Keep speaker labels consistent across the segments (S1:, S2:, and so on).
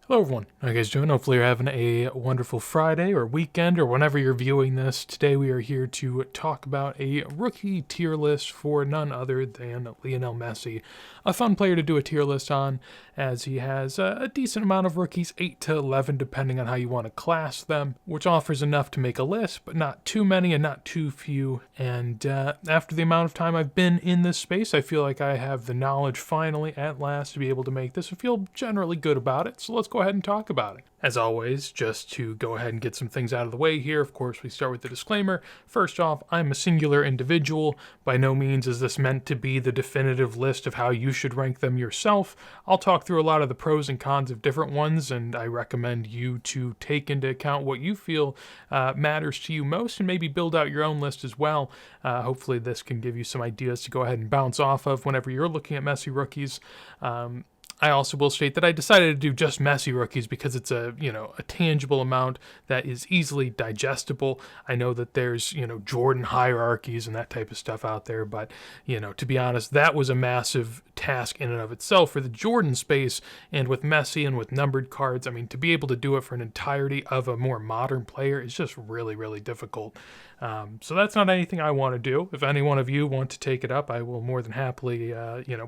S1: Hello everyone, how you guys doing? Hopefully you're having a wonderful Friday or weekend or whenever you're viewing this. Today we are here to talk about a rookie tier list for none other than Lionel Messi. A fun player to do a tier list on, as he has a decent amount of rookies, 8 to 11 depending on how you want to class them, which offers enough to make a list, but not too many and not too few. And after the amount of time I've been in this space, I feel like I have the knowledge finally at last to be able to make this and feel generally good about it. So let's go ahead and talk about it. As always, just to go ahead and get some things out of the way here, of course, we start with the disclaimer. First off, I'm a singular individual. By no means is this meant to be the definitive list of how you should rank them yourself. I'll talk through a lot of the pros and cons of different ones, and I recommend you to take into account what you feel matters to you most and maybe build out your own list as well. Hopefully this can give you some ideas to go ahead and bounce off of whenever you're looking at Messi rookies. I also will state that I decided to do just Messi rookies because it's a tangible amount that is easily digestible. I know that there's, Jordan hierarchies and that type of stuff out there, but, to be honest, that was a massive task in and of itself for the Jordan space, and with Messi and with numbered cards, I mean, to be able to do it for an entirety of a more modern player is just really, really difficult. So that's not anything I want to do. If any one of you want to take it up, I will more than happily,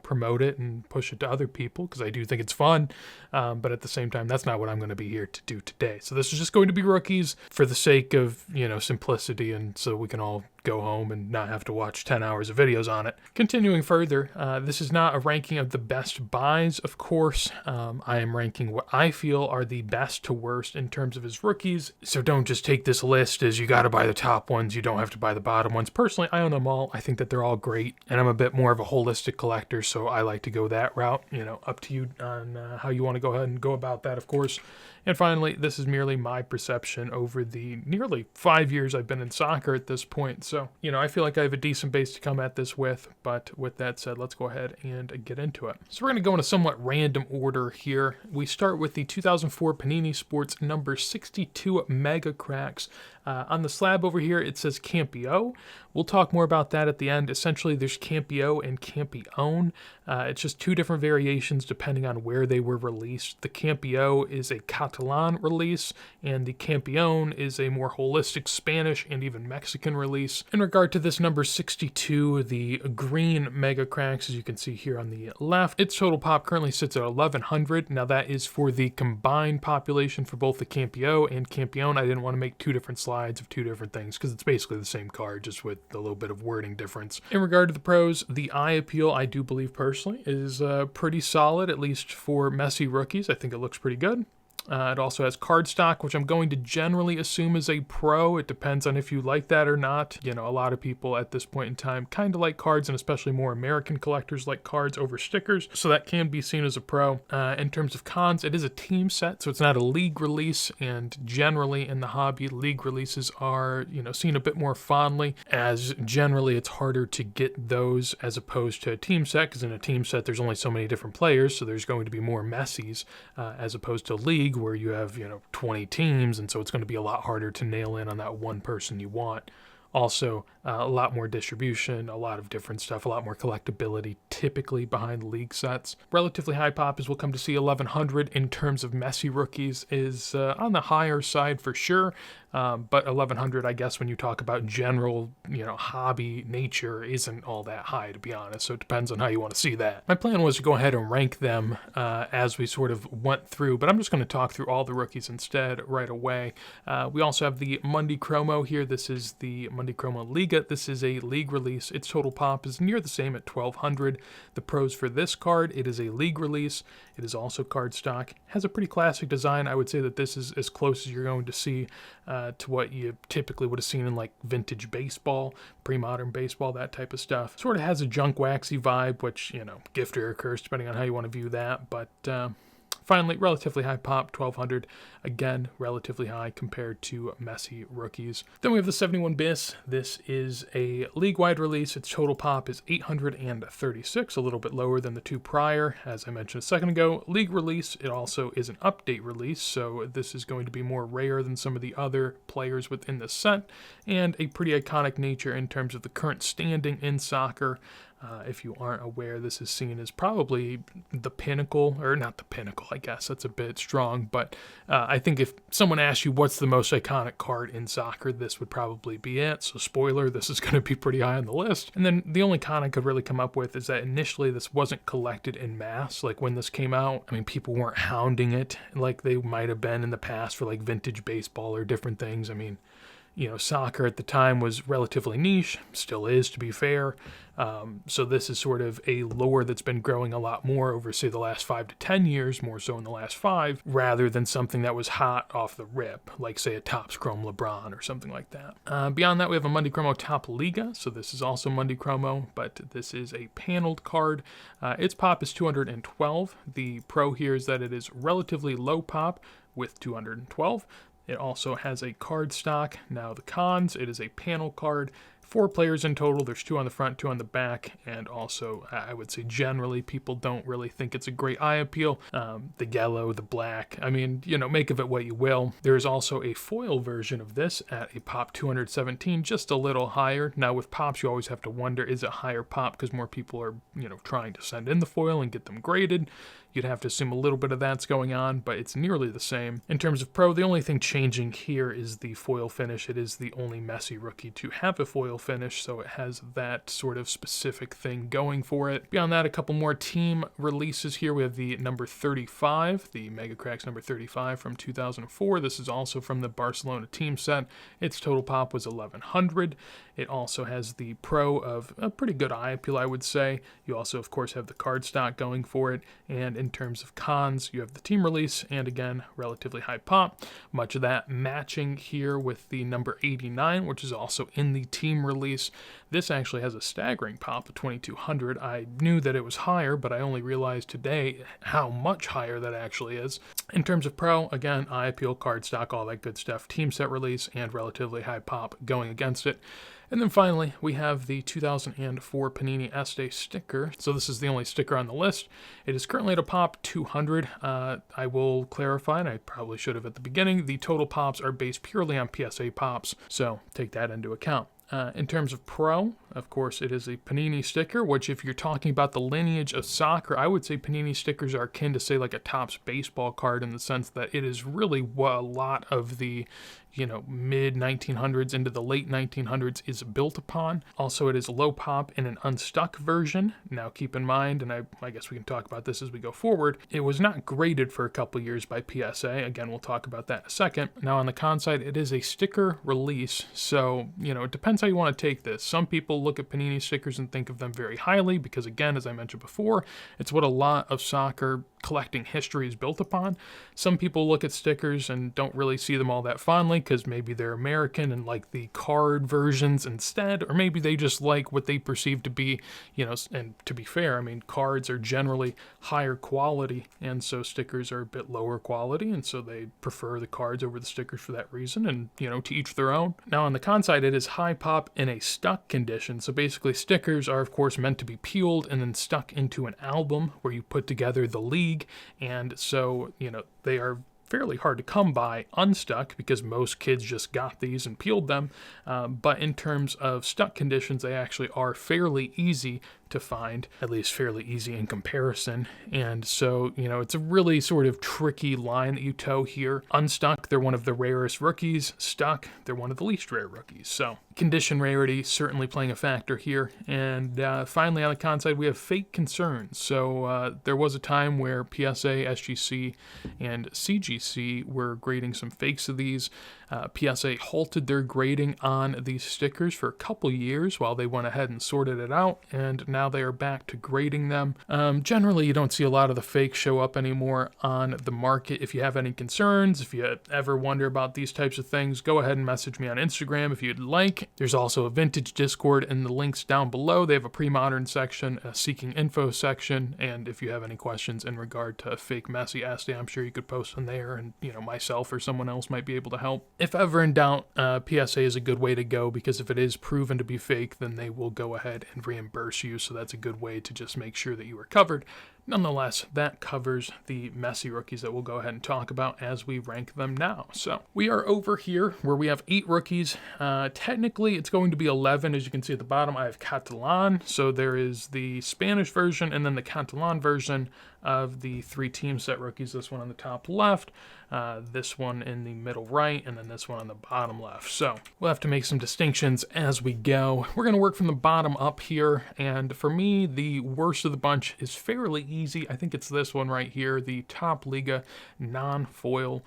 S1: promote it and push it to other people because I do think it's fun. But at the same time, that's not what I'm going to be here to do today. So this is just going to be rookies for the sake of, simplicity, and so we can all go home and not have to watch 10 hours of videos on it. Continuing further, this is not a ranking of the best buys, of course. I am ranking what I feel are the best to worst in terms of his rookies. So don't just take this list as you got to buy the top ones, you don't have to buy the bottom ones. Personally, I own them all. I think that they're all great, and I'm a bit more of a holistic collector, so I like to go that route. Up to you on how you want to go ahead and go about that, of course. And finally, this is merely my perception over the nearly 5 years I've been in soccer at this point. So, I feel like I have a decent base to come at this with. But with that said, let's go ahead and get into it. So we're going to go in a somewhat random order here. We start with the 2004 Panini Sports number 62 Mega Cracks. On the slab over here, it says Campio. We'll talk more about that at the end. Essentially, there's Campio and Campione. It's just two different variations depending on where they were released. The Campio is a Catalan release, and the Campione is a more holistic Spanish and even Mexican release. In regard to this number 62, the green Mega Cracks, as you can see here on the left, its total pop currently sits at 1,100. Now that is for the combined population for both the Campio and Campione. I didn't want to make two different slides of two different things because it's basically the same card, just with a little bit of wording difference. In regard to the pros, the eye appeal, I do believe personally, is pretty solid, at least for Messi rookies. I think it looks pretty good. It also has cardstock, which I'm going to generally assume is a pro. It depends on if you like that or not. A lot of people at this point in time kind of like cards, and especially more American collectors like cards over stickers, so that can be seen as a pro. In terms of cons, it is a team set, so it's not a league release, and generally in the hobby, league releases are, seen a bit more fondly, as generally it's harder to get those as opposed to a team set, because in a team set there's only so many different players, so there's going to be more Messis as opposed to league, where you have 20 teams, and so it's going to be a lot harder to nail in on that one person you want. Also, a lot more distribution, a lot of different stuff, a lot more collectability typically behind league sets. Relatively high pop, as we'll come to see, 1,100 in terms of Messi rookies is on the higher side for sure. But 1,100, I guess, when you talk about general, hobby nature, isn't all that high, to be honest. So it depends on how you want to see that. My plan was to go ahead and rank them as we sort of went through, but I'm just going to talk through all the rookies instead right away. We also have the Mundicromo here. This is the Mundicromo Liga. This is a league release. Its total pop is near the same at 1,200. The pros for this card, it is a league release. It is also cardstock. Has a pretty classic design. I would say that this is as close as you're going to see to what you typically would have seen in like vintage baseball, pre-modern baseball, that type of stuff. Sort of has a junk waxy vibe, which, gifted or cursed, depending on how you want to view that. But finally, relatively high pop, 1,200. Again, relatively high compared to Messi rookies. Then we have the 71 Bis. This is a league-wide release. Its total pop is 836, a little bit lower than the two prior. As I mentioned a second ago, league release. It also is an update release, so this is going to be more rare than some of the other players within the set, and a pretty iconic nature in terms of the current standing in soccer. If you aren't aware, this is seen as probably the pinnacle, or not the pinnacle, I guess that's a bit strong, but I think if someone asks you what's the most iconic card in soccer, this would probably be it. So spoiler, this is going to be pretty high on the list. And then the only con I could really come up with is that initially this wasn't collected in mass. Like when this came out, I mean, people weren't hounding it like they might have been in the past for like vintage baseball or different things. I mean, soccer at the time was relatively niche, still is, to be fair. So this is sort of a lore that's been growing a lot more over, say, the last 5 to 10 years, more so in the last 5, rather than something that was hot off the rip, like, say, a Topps Chrome LeBron or something like that. Beyond that, we have a Mundicromo Top Liga, so this is also Mundicromo, but this is a paneled card. Its pop is 212. The pro here is that it is relatively low pop with 212. It also has a card stock. Now the cons, it is a panel card. 4 players in total. There's 2 on the front, 2 on the back, and also I would say generally people don't really think it's a great eye appeal. The yellow, the black, I mean, make of it what you will. There is also a foil version of this at a pop 217, just a little higher. Now with pops, you always have to wonder, is it higher pop because more people are, trying to send in the foil and get them graded? You'd have to assume a little bit of that's going on, but it's nearly the same. In terms of pro, the only thing changing here is the foil finish. It is the only Messi rookie to have a foil finish, so it has that sort of specific thing going for it. Beyond that, a couple more team releases here. We have the number 35, the Mega Cracks number 35 from 2004. This is also from the Barcelona team set. Its total pop was 1100. It also has the pro of a pretty good eye appeal, I would say. You also, of course, have the card stock going for it. And in terms of cons, you have the team release and, again, relatively high pop. Much of that matching here with the number 89, which is also in the team release. This actually has a staggering pop of 2200. I knew that it was higher, but I only realized today how much higher that actually is. In terms of pro, again, eye appeal, card stock, all that good stuff. Team set release and relatively high pop going against it. And then finally, we have the 2004 Panini Este sticker. So this is the only sticker on the list. It is currently at a pop 200. I will clarify, and I probably should have at the beginning, the total pops are based purely on PSA pops, so take that into account. In terms of pro, of course, it is a Panini sticker, which if you're talking about the lineage of soccer, I would say Panini stickers are akin to, say, like a Topps baseball card in the sense that it is really what a lot of the, mid-1900s into the late 1900s is built upon. Also, it is low pop in an unstuck version. Now, keep in mind, and I guess we can talk about this as we go forward, it was not graded for a couple years by PSA. Again, we'll talk about that in a second. Now, on the con side, it is a sticker release, so, it depends how you want to take this. Some people look at Panini stickers and think of them very highly because, again, as I mentioned before, it's what a lot of soccer collecting history is built upon. Some people look at stickers and don't really see them all that fondly because maybe they're American and like the card versions instead, or maybe they just like what they perceive to be, and to be fair, I mean, cards are generally higher quality, and so stickers are a bit lower quality, and so they prefer the cards over the stickers for that reason, and, to each their own. Now, on the con side, it is high pop in a stuck condition, so basically stickers are, of course, meant to be peeled and then stuck into an album where you put together the league. And so, they are fairly hard to come by unstuck because most kids just got these and peeled them. But in terms of stuck conditions, they actually are fairly easy to find, at least fairly easy in comparison. And so, it's a really sort of tricky line that you toe here. Unstuck, they're one of the rarest rookies. Stuck, they're one of the least rare rookies. So condition rarity certainly playing a factor here. And finally, on the con side, we have fake concerns. So there was a time where PSA, SGC, and CGC were grading some fakes of these. PSA halted their grading on these stickers for a couple years while they went ahead and sorted it out, and now they are back to grading them. Generally, you don't see a lot of the fakes show up anymore on the market. If you have any concerns, if you ever wonder about these types of things, go ahead and message me on Instagram if you'd like. There's also a vintage Discord in the links down below. They have a pre-modern section, a seeking info section, and if you have any questions in regard to fake Messi Este, I'm sure you could post them there, and myself or someone else might be able to help. If ever in doubt, PSA is a good way to go because if it is proven to be fake, then they will go ahead and reimburse you. So that's a good way to just make sure that you are covered. Nonetheless, that covers the Messi rookies that we'll go ahead and talk about as we rank them now. So we are over here where we have 8 rookies. Technically, it's going to be 11. As you can see at the bottom, I have Catalan. So there is the Spanish version and then the Catalan version of the 3 team set rookies. This one on the top left, this one in the middle right, and then this one on the bottom left. So we'll have to make some distinctions as we go. We're going to work from the bottom up here, and for me, the worst of the bunch is fairly easy. I think it's this one right here, the Top Liga non-foil,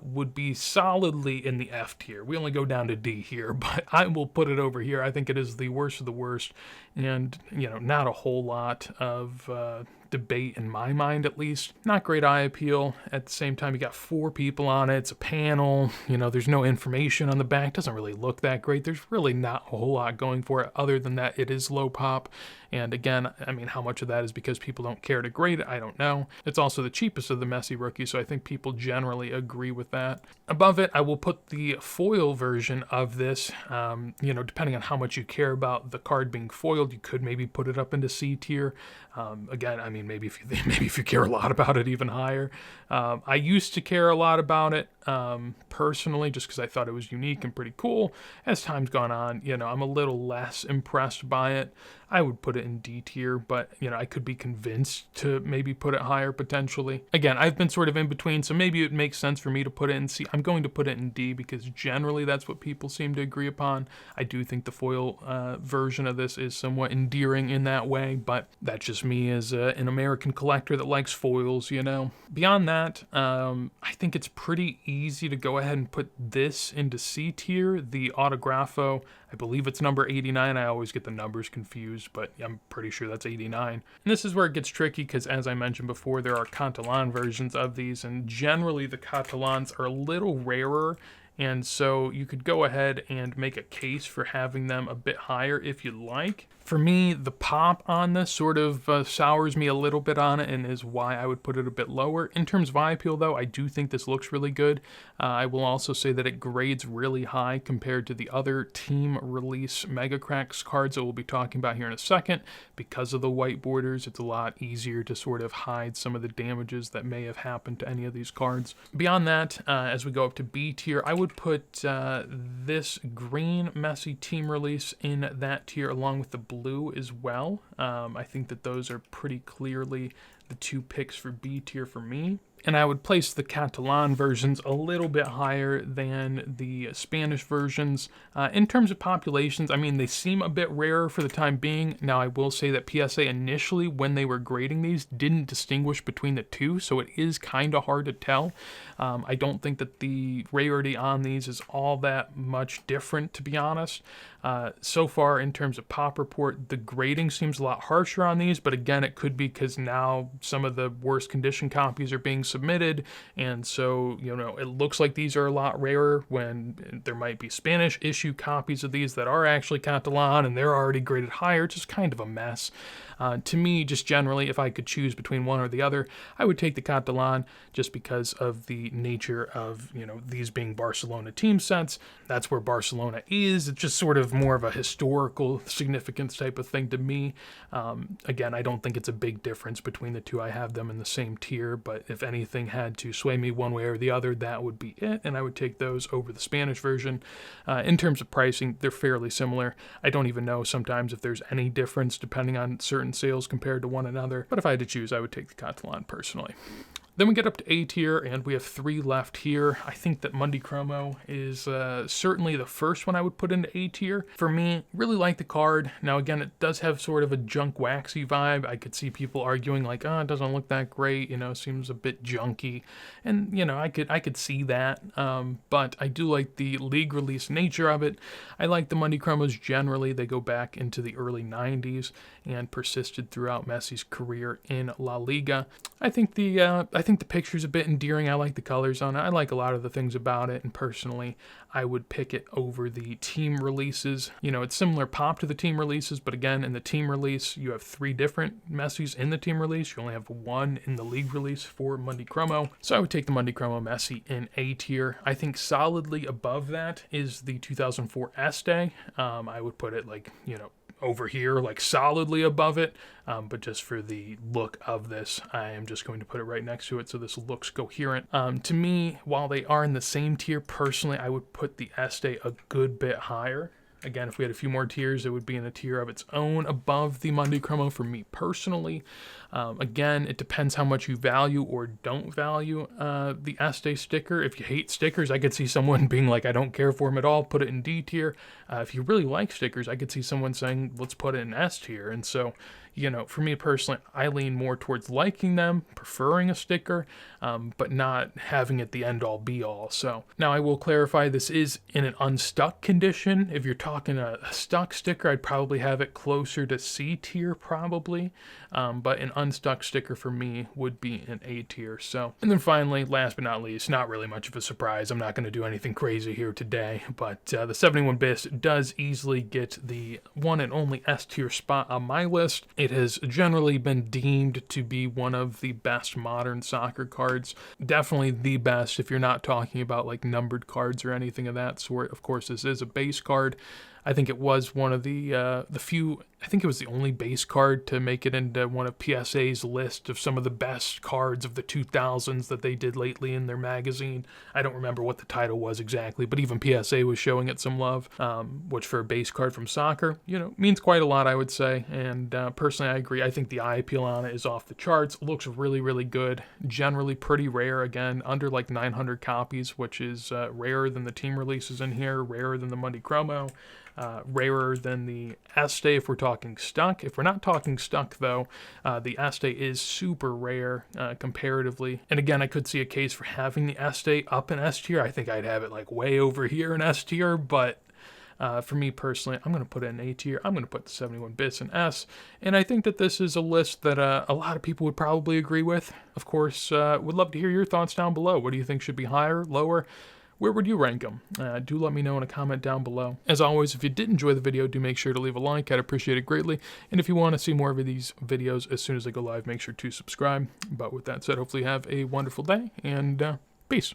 S1: would be solidly in the F tier. We only go down to D here, but I will put it over here. I think it is the worst of the worst, and, you know, not a whole lot of debate in my mind, at least. Not great eye appeal. At the same time, you got 4 people on it. It's a panel. You know, there's no information on the back. Doesn't really look that great. There's really not a whole lot going for it other than that it is low pop. And again, I mean, how much of that is because people don't care to grade it? I don't know. It's also the cheapest of the Messi rookies, so I think people generally agree with that. Above it, I will put the foil version of this. You know, depending on how much you care about the card being foiled, you could maybe put it up into C tier. Again, I mean, maybe if you care a lot about it, even higher. I used to care a lot about it personally, just because I thought it was unique and pretty cool. As time's gone on, you know, I'm a little less impressed by it. I would put it in D tier, but, you know, I could be convinced to maybe put it higher potentially. Again, I've been sort of in between, so maybe it makes sense for me to put it in C. I'm going to put it in D because generally that's what people seem to agree upon. I do think the foil version of this is somewhat endearing in that way, but that's just me as an American collector that likes foils, you know. Beyond that, I think it's pretty easy to go ahead and put this into C tier. The Autografo, I believe it's number 89. I always get the numbers confused, but I'm pretty sure that's 89. And this is where it gets tricky because, as I mentioned before, there are Catalan versions of these, and generally the Catalans are a little rarer. And so you could go ahead and make a case for having them a bit higher if you'd like. For me, the pop on this sort of sours me a little bit on it and is why I would put it a bit lower. In terms of eye appeal, though, I do think this looks really good. I will also say that it grades really high compared to the other team release Mega Cracks cards that we'll be talking about here in a second. Because of the white borders, it's a lot easier to sort of hide some of the damages that may have happened to any of these cards. Beyond that, as we go up to B tier, I would put this green Messi team release in that tier along with the blue as well. I think that those are pretty clearly the 2 picks for B tier for me. And I would place the Catalan versions a little bit higher than the Spanish versions. In terms of populations, I mean, they seem a bit rarer for the time being. Now, I will say that PSA initially, when they were grading these, didn't distinguish between the 2, so it is kind of hard to tell. I don't think that the rarity on these is all that much different, to be honest. So far, in terms of Pop Report, the grading seems a lot harsher on these, but again, it could be because now some of the worst condition copies are being submitted, and so, you know, it looks like these are a lot rarer when there might be Spanish issue copies of these that are actually Catalan, and they're already graded higher. It's just kind of a mess. To me, just generally, if I could choose between one or the other, I would take the Catalan just because of the nature of, you know, these being Barcelona team sets. That's where Barcelona is. It's just sort of more of a historical significance type of thing to me. Again, I don't think it's a big difference between the 2. I have them in the same tier, but if anything had to sway me one way or the other, that would be it, and I would take those over the Spanish version. In terms of pricing, they're fairly similar. I don't even know sometimes if there's any difference depending on certain sales compared to one another, but if I had to choose, I would take the Catalan personally. Then we get up to A tier, and we have 3 left here. I think that Mundicromo is certainly the first one I would put into A tier. For me, really like the card. Now, again, it does have sort of a junk waxy vibe. I could see people arguing like, oh, it doesn't look that great, you know, seems a bit junky. And, you know, I could see that, but I do like the league release nature of it. I like the Mundicromos generally. They go back into the early 90s and persisted throughout Messi's career in La Liga. I think the picture's a bit endearing. I like the colors on it. I like a lot of the things about it, and personally, I would pick it over the team releases. You know, it's similar pop to the team releases, but again, in the team release, you have 3 different Messis in the team release. You only have 1 in the league release for Mundicromo. So I would take the Mundicromo Messi in A tier. I think solidly above that is the 2004 Este. I would put it like, you know, over here, like solidly above it. But just for the look of this, I am just going to put it right next to it so this looks coherent. To me, while they are in the same tier, personally, I would put the Este a good bit higher. Again, if we had a few more tiers, it would be in a tier of its own above the Mundicromo for me personally. Again, it depends how much you value or don't value the Este sticker. If you hate stickers, I could see someone being like, I don't care for them at all, put it in D tier. If you really like stickers, I could see someone saying, let's put it in S tier. And so, you know, for me personally, I lean more towards liking them, preferring a sticker, but not having it the end all be all. So now I will clarify, this is in an unstuck condition. If you're talking a stuck sticker, I'd probably have it closer to C tier probably. But an unstuck sticker for me would be an A tier. So, and then finally, last but not least, not really much of a surprise. I'm not going to do anything crazy here today, but the 71 Bist does easily get the one and only S tier spot on my list. It has generally been deemed to be one of the best modern soccer cards. Definitely the best if you're not talking about like numbered cards or anything of that sort. Of course, this is a base card. I think it was one of the few, I think it was the only base card to make it into one of PSA's list of some of the best cards of the 2000s that they did lately in their magazine. I don't remember what the title was exactly, but even PSA was showing it some love, which for a base card from soccer, you know, means quite a lot, I would say. And personally, I agree. I think the eye appeal on it is off the charts. It looks really, really good. Generally pretty rare, again, under like 900 copies, which is rarer than the team releases in here, rarer than the Mundicromo. Rarer than the Este if we're talking stuck. If we're not talking stuck, though, the Este is super rare comparatively. And again, I could see a case for having the Este up in S tier. I think I'd have it like way over here in S tier, but for me personally, I'm going to put it in A tier. I'm going to put the 71 Bits in S. And I think that this is a list that a lot of people would probably agree with. Of course, would love to hear your thoughts down below. What do you think should be higher, lower? Where would you rank them? Do let me know in a comment down below. As always, if you did enjoy the video, do make sure to leave a like. I'd appreciate it greatly. And if you want to see more of these videos as soon as they go live, make sure to subscribe. But with that said, hopefully you have a wonderful day, and peace.